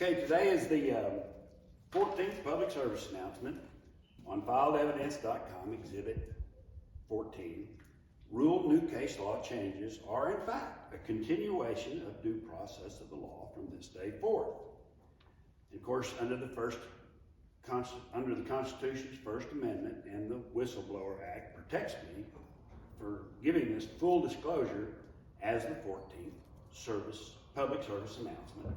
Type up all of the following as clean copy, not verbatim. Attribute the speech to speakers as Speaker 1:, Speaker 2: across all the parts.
Speaker 1: Okay, today is the 14th public service announcement on filedevidence.com, Exhibit 14. Ruled new case law changes are in fact a continuation of due process of the law from this day forth. And of course, under the Constitution's First Amendment and the Whistleblower Act protects me for giving this full disclosure as the 14th public service announcement,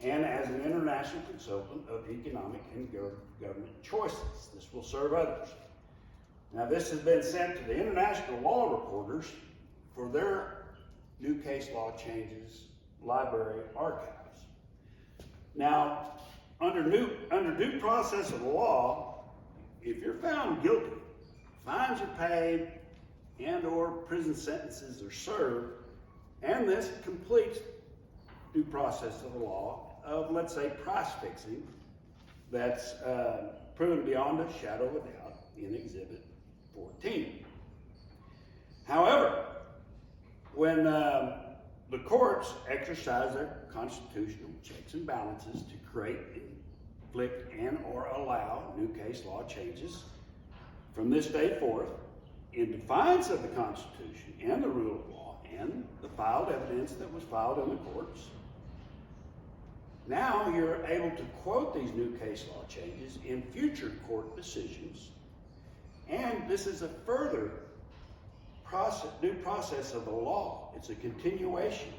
Speaker 1: and as an international consultant of economic and government choices. This will serve others. Now, this has been sent to the International Law Reporters for their new case law changes library archives. Now, under due process of the law, if you're found guilty, fines are paid and/or prison sentences are served, and this completes due process of the law of, let's say, price fixing that's proven beyond a shadow of a doubt in Exhibit 14. However, when the courts exercise their constitutional checks and balances to create, inflict, and or allow new case law changes from this day forth in defiance of the Constitution and the rule of law and the filed evidence that was filed in the courts, now you're able to quote these new case law changes in future court decisions. And this is a further due process of the law. It's a continuation.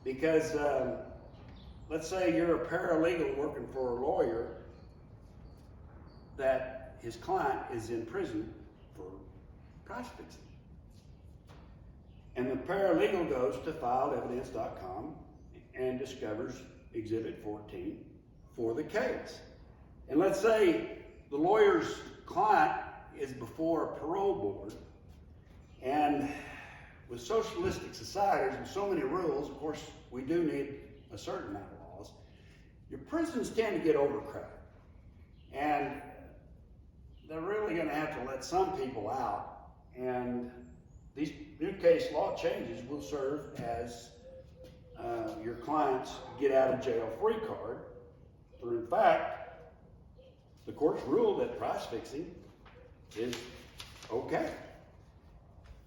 Speaker 1: Because let's say you're a paralegal working for a lawyer that his client is in prison for price fixing. And the paralegal goes to filedevidence.com and discovers Exhibit 14 for the case. And let's say the lawyer's client is before a parole board, and with socialistic societies with so many rules, of course, we do need a certain amount of laws. Your prisons tend to get overcrowded, and they're really going to have to let some people out, and these new case law changes will serve as your client's get out of jail free card. For in fact, the courts ruled that price fixing is okay.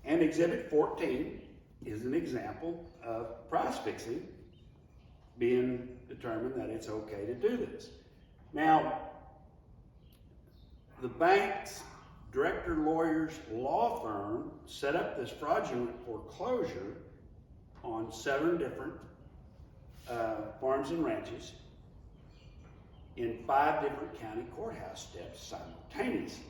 Speaker 1: And Exhibit 14 is an example of price fixing being determined that it's okay to do this. Now, the bank's director lawyer's law firm set up this fraudulent foreclosure on 7 different farms and ranches in 5 different county courthouse steps simultaneously.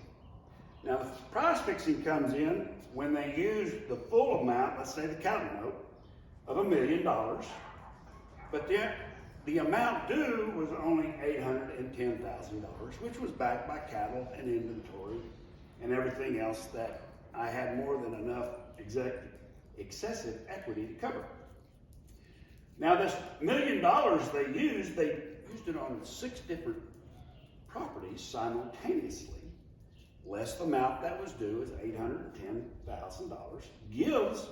Speaker 1: Now, the price fixing comes in when they use the full amount, let's say the cattle note, of $1 million, but the amount due was only $810,000, which was backed by cattle and inventory and everything else that I had more than enough excessive equity to cover. Now, this $1 million they used it on 6 different properties simultaneously. Less the amount that was due is $810,000, gives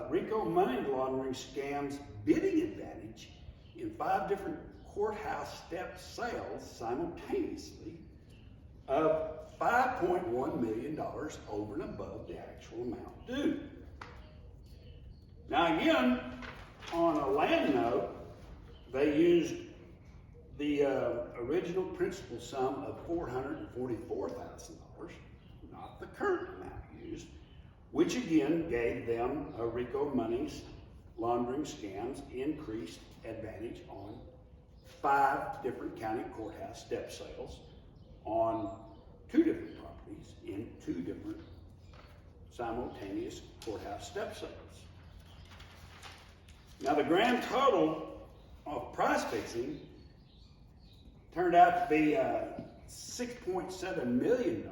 Speaker 1: RICO money laundering scams bidding advantage in 5 different courthouse step sales simultaneously of $5.1 million over and above the actual amount due. Now again, on a land note, they used the original principal sum of $444,000, not the current amount used, which again gave them a RICO monies laundering scams increased advantage on 5 different county courthouse step sales on 2 different properties in 2 different simultaneous courthouse step sales. Now, the grand total of price fixing turned out to be $6.7 million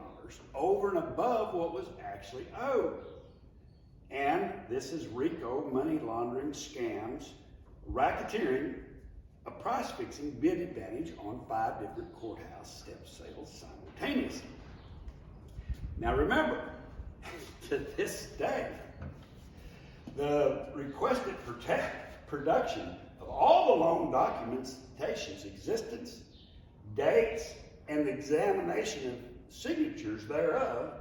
Speaker 1: over and above what was actually owed. And this is RICO money laundering scams, racketeering, a price fixing bid advantage on 5 different courthouse step sales simultaneously. Now remember, to this day, the requested production of all the loan documentation's existence, dates, and the examination of signatures thereof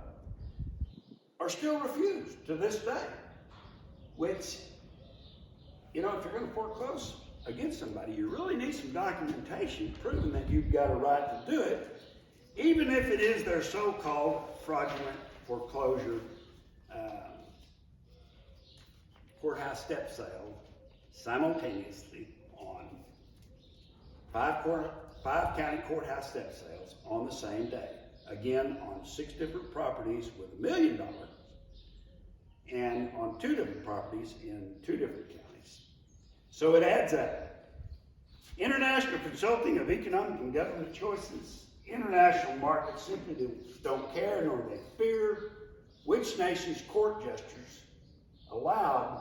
Speaker 1: are still refused to this day. Which, you know, if you're going to foreclose against somebody, you really need some documentation proving that you've got a right to do it, even if it is their so-called fraudulent foreclosure courthouse step sale simultaneously on five county courthouse step sales on the same day. Again, on 6 different properties with $1 million and on 2 different properties in 2 different counties. So it adds up. International consulting of economic and government choices. International markets simply don't care nor they fear which nation's court gestures allowed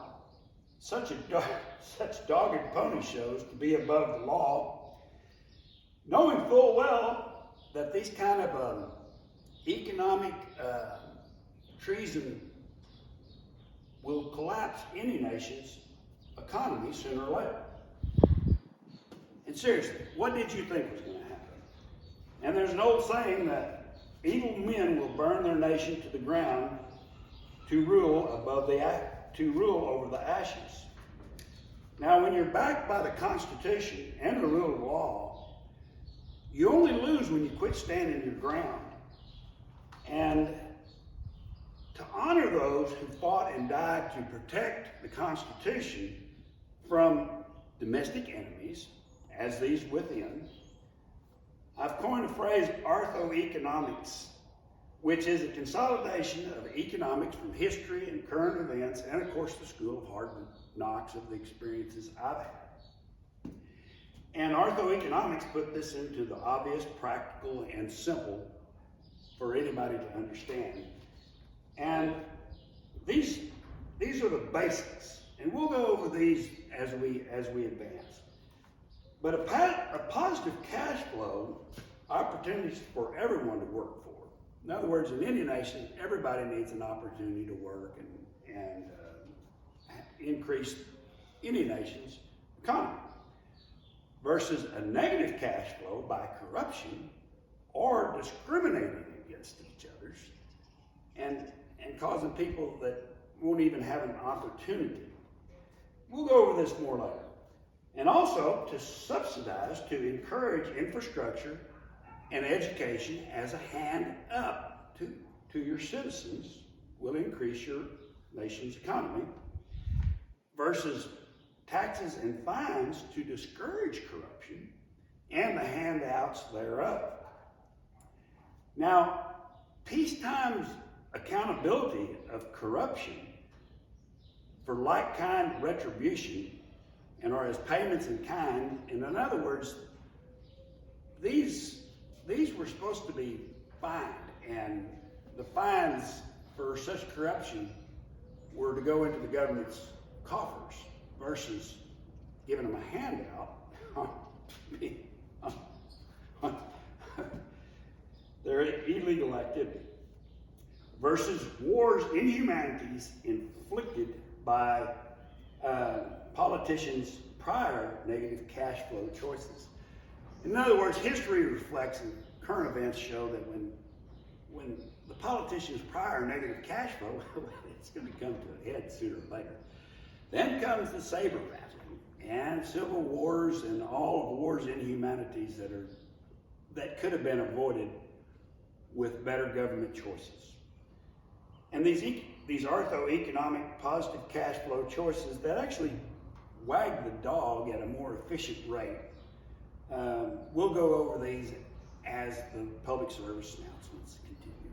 Speaker 1: such dogged pony shows to be above the law, knowing full well that these kind of economic treason will collapse any nation's economy sooner or later. And seriously, what did you think was going to happen? And there's an old saying that evil men will burn their nation to the ground to rule over the ashes. Now, when you're backed by the Constitution and the rule of law, you only lose when you quit standing your ground. And to honor those who fought and died to protect the Constitution from domestic enemies, as these within, I've coined the phrase arthoeconomics, which is a consolidation of economics from history and current events, and of course the school of hard knocks of the experiences I've had. And arthoeconomics put this into the obvious, practical, and simple for anybody to understand. And these are the basics, and we'll go over these as we advance. But a positive cash flow opportunities for everyone to work for. In other words, in any nation, everybody needs an opportunity to work and increase any nation's economy. Versus a negative cash flow by corruption or discriminating against each other and causing people that won't even have an opportunity. We'll go over this more later. And also to subsidize, to encourage infrastructure and education as a hand up to your citizens will increase your nation's economy, versus taxes and fines to discourage corruption and the handouts thereof. Now, peacetime's accountability of corruption for like-kind retribution and or as payments in kind, and in other words, these were supposed to be fined, and the fines for such corruption were to go into the government's coffers versus giving them a handout on their illegal activity, versus wars, inhumanities inflicted by politicians' prior negative cash flow choices. In other words, history reflects and current events show that when the politicians' prior negative cash flow, it's going to come to a head sooner or later. Then comes the saber rattling and civil wars and all of the wars, inhumanities that could have been avoided with better government choices. And these artho-economic positive cash flow choices that actually wag the dog at a more efficient rate. We'll go over these as the public service announcements continue.